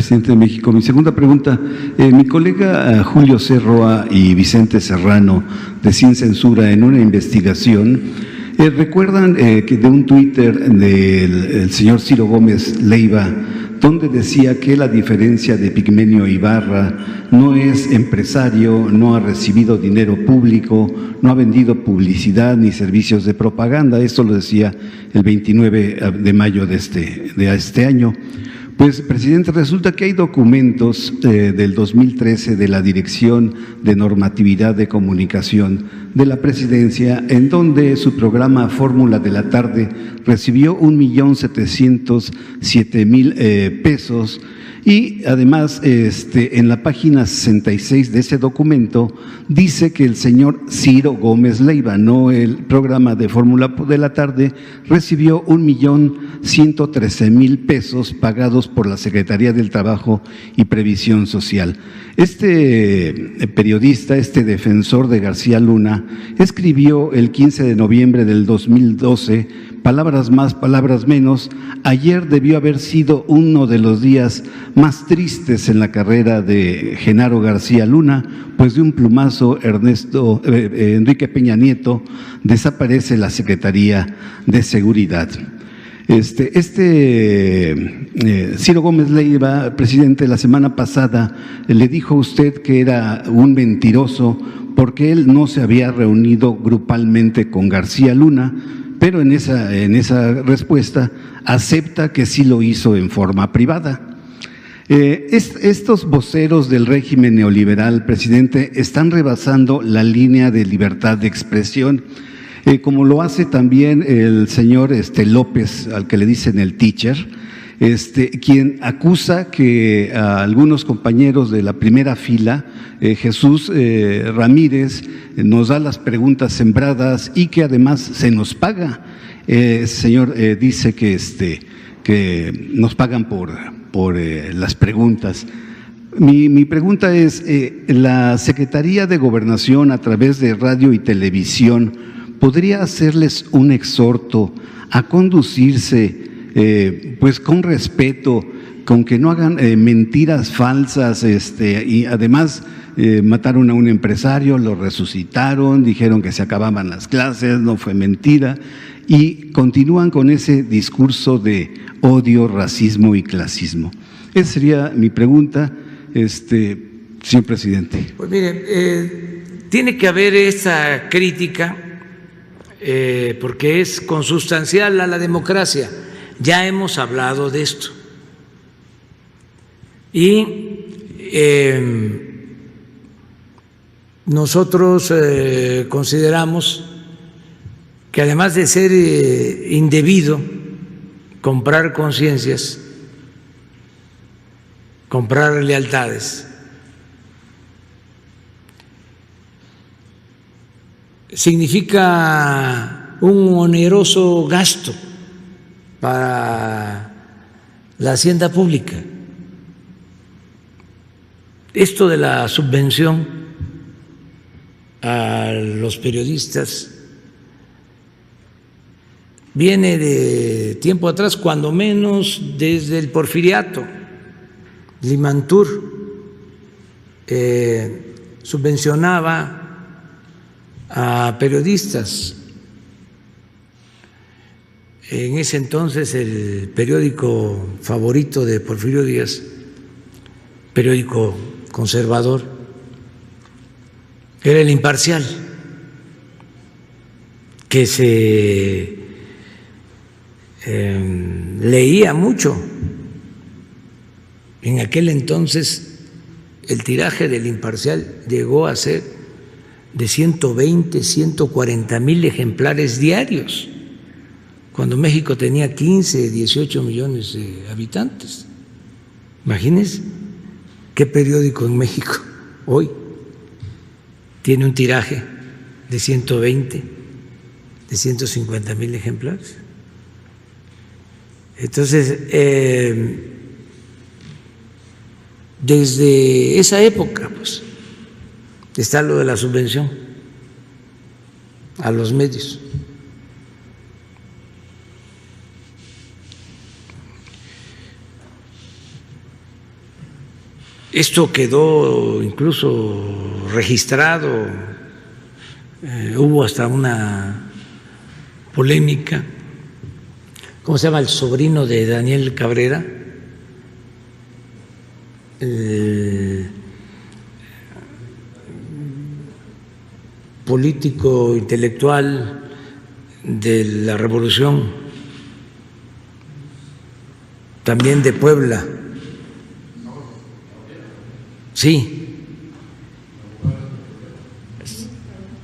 presidente de México. Mi segunda pregunta, mi colega Julio Cerroa y Vicente Serrano, de Sin Censura, en una investigación, recuerdan que de un Twitter del señor Ciro Gómez Leiva, donde decía que la diferencia de Pigmenio Ibarra no es empresario, no ha recibido dinero público, no ha vendido publicidad ni servicios de propaganda. Esto lo decía el 29 de mayo de este año. Pues, presidente, resulta que hay documentos del 2013 de la Dirección de Normatividad de Comunicación de la Presidencia, en donde su programa Fórmula de la Tarde recibió 1.707.000 pesos. Y además, en la página 66 de ese documento, dice que el señor Ciro Gómez Leiva, no el programa de Fórmula de la Tarde, recibió 1.113.000 pesos pagados por la Secretaría del Trabajo y Previsión Social. Este periodista, este defensor de García Luna, escribió el 15 de noviembre del 2012, palabras más, palabras menos: ayer debió haber sido uno de los días más tristes en la carrera de Genaro García Luna, pues de un plumazo Enrique Peña Nieto desaparece la Secretaría de Seguridad. Ciro Gómez Leiva, presidente, la semana pasada le dijo a usted que era un mentiroso porque él no se había reunido grupalmente con García Luna, pero en esa respuesta acepta que sí lo hizo en forma privada. Estos voceros del régimen neoliberal, presidente, están rebasando la línea de libertad de expresión, como lo hace también el señor López, al que le dicen el teacher, quien acusa que a algunos compañeros de la primera fila, Jesús Ramírez, nos da las preguntas sembradas y que además se nos paga. Señor, dice que nos pagan por las preguntas. Mi pregunta es, ¿la Secretaría de Gobernación, a través de radio y televisión, podría hacerles un exhorto a conducirse pues con respeto, con que no hagan mentiras falsas, y además mataron a un empresario, lo resucitaron, dijeron que se acababan las clases, no fue mentira, y continúan con ese discurso de odio, racismo y clasismo? Esa sería mi pregunta, señor presidente. Pues mire, tiene que haber esa crítica porque es consustancial a la democracia. Ya hemos hablado de esto. Y nosotros consideramos que además de ser indebido comprar conciencias, comprar lealtades, significa un oneroso gasto para la hacienda pública. Esto de la subvención a los periodistas viene de tiempo atrás, cuando menos desde el Porfiriato. Limantur subvencionaba a periodistas. En ese entonces el periódico favorito de Porfirio Díaz, periódico conservador, era El Imparcial, que se leía mucho. En aquel entonces el tiraje del Imparcial llegó a ser de 120, 140.000 ejemplares diarios, cuando México tenía 15, 18 millones de habitantes. Imagínense qué periódico en México hoy tiene un tiraje de 120, de 150.000 ejemplares. Entonces, desde esa época, pues, está lo de la subvención a los medios. Esto quedó incluso registrado, hubo hasta una polémica. ¿Cómo se llama el sobrino de Daniel Cabrera? El político intelectual de la Revolución, también de Puebla. Sí,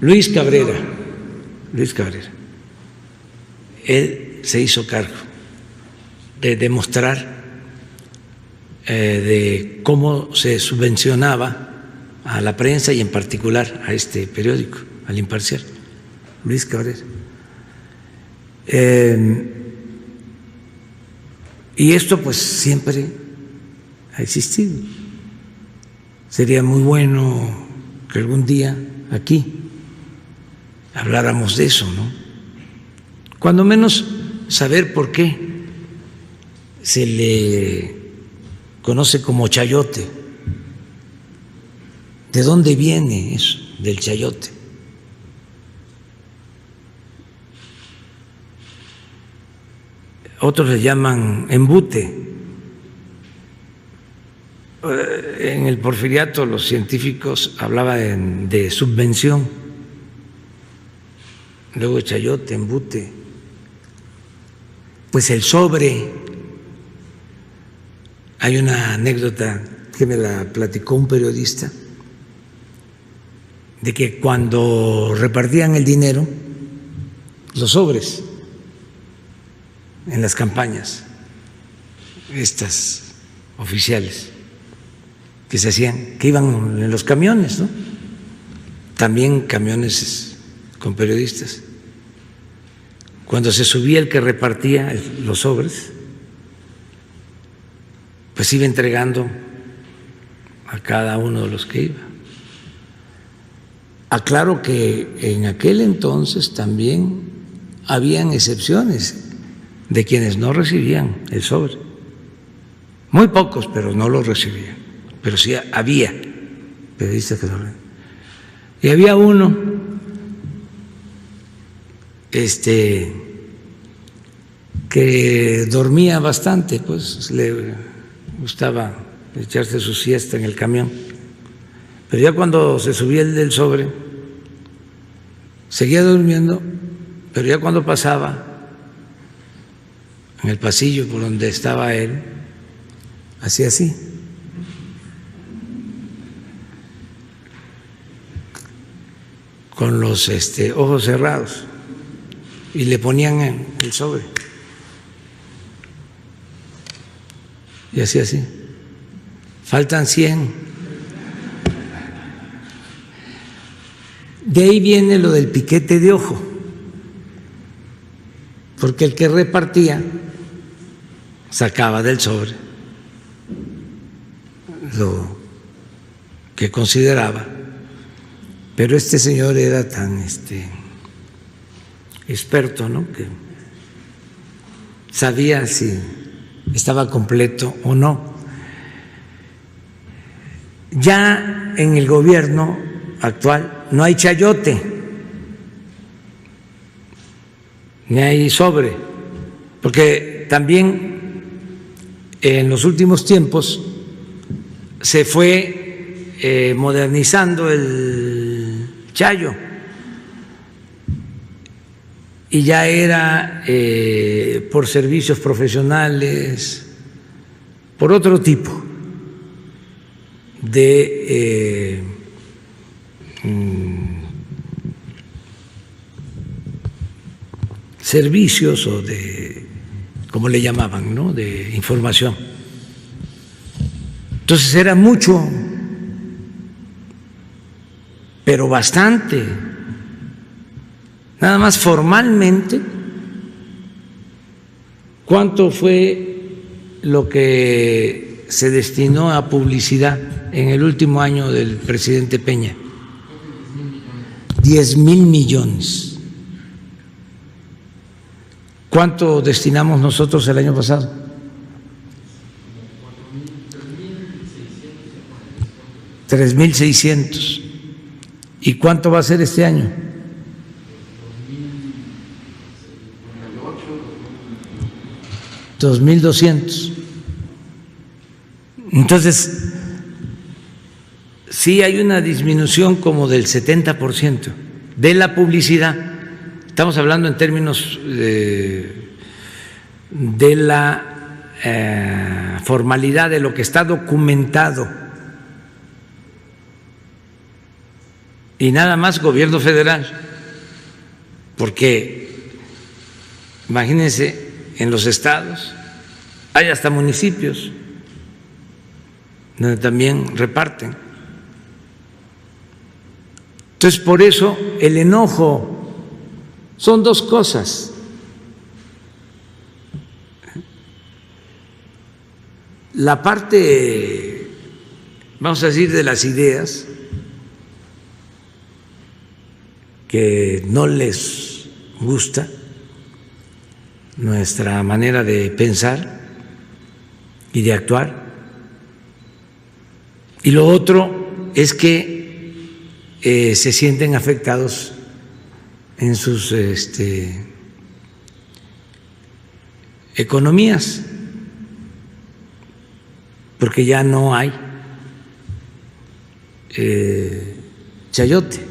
Luis Cabrera. Él se hizo cargo de demostrar de cómo se subvencionaba a la prensa y en particular a este periódico, al Imparcial, Luis Cabrera. Y esto pues siempre ha existido. Sería muy bueno que algún día aquí habláramos de eso, ¿no? Cuando menos saber por qué se le conoce como chayote. ¿De dónde viene eso del chayote? Otros le llaman embute. En el Porfiriato los científicos hablaban de subvención, luego chayote, embute. Pues el sobre, hay una anécdota que me la platicó un periodista, de que cuando repartían el dinero, los sobres, en las campañas, estas oficiales, que se hacían, que iban en los camiones, ¿no? También camiones con periodistas. Cuando se subía el que repartía los sobres, pues iba entregando a cada uno de los que iba. Aclaro que en aquel entonces también habían excepciones de quienes no recibían el sobre. Muy pocos, pero no lo recibían. Pero sí había periodistas que no lo recibían. Y había uno que dormía bastante, pues le gustaba echarse su siesta en el camión, pero ya cuando se subía el del sobre seguía durmiendo, pero ya cuando pasaba en el pasillo por donde estaba él, hacía así, con los ojos cerrados, y le ponían el sobre y hacía así. Faltan 100. De ahí viene lo del piquete de ojo, porque el que repartía sacaba del sobre lo que consideraba, pero este señor era tan experto, ¿no?, que sabía si estaba completo o no. Ya en el gobierno actual no hay chayote, ni hay sobre, porque también en los últimos tiempos se fue modernizando el chayo y ya era por servicios profesionales, por otro tipo de servicios o de, como le llamaban, ¿no?, de información. Entonces era mucho, pero bastante. Nada más formalmente, ¿cuánto fue lo que se destinó a publicidad en el último año del presidente Peña? 10,000 millones. ¿Cuánto destinamos nosotros el año pasado? 3,600. ¿Y cuánto va a ser este año? 2,200. Entonces, sí hay una disminución como del 70% de la publicidad. Estamos hablando en términos de la formalidad de lo que está documentado. Y nada más gobierno federal, porque imagínense, en los estados hay hasta municipios donde también reparten. Entonces, por eso el enojo son dos cosas. La parte, vamos a decir, de las ideas que no les gusta nuestra manera de pensar y de actuar. Y lo otro es que se sienten afectados en sus economías, porque ya no hay chayote.